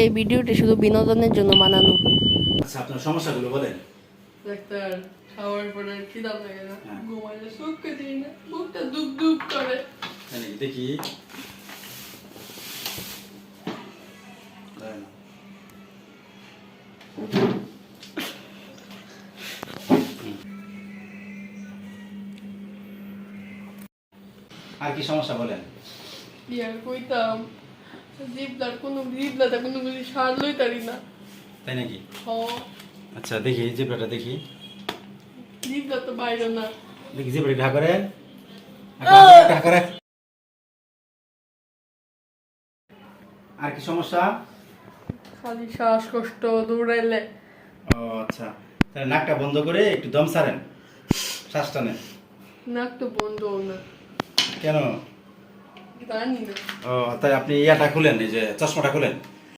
এই ভিডিওটি শুধু বিনোদনের জন্য বানানো। আচ্ছা, আপনার সমস্যাগুলো বলেন। ডাক্তার, খাওয়ার পরে খিদা লাগে না, হ্যাঁ। ঘুমাইলে চোখে দিই না, বুকটা দুপ দুপ করে। তাই নাকি? দেখি। দাঁড়ান। আর কি সমস্যা বলেন? কি আর কইতাম, জিবলাতে কোনো কিছু স্বাদ লইতারি না। তাই নাকি? হ, আচ্ছা, দেখি জিব্রাটা দেখি। জিবলা তো বাইরে না। দেখি জিব্রা ঘা করে। ঘা করে। আর কি সমস্যা? খালি শ্বাসকষ্ট, দৌড়াইলে। ও আচ্ছা, তাহলে নাকটা বন্ধ করে একটু দম ছাড়েন, শ্বাসটা নেন। নাক তো বন্ধ না, কেন? জানি না। ও তাই আপনি ইয়াটা খুলেন, এই যে চশমাটা খুলেন।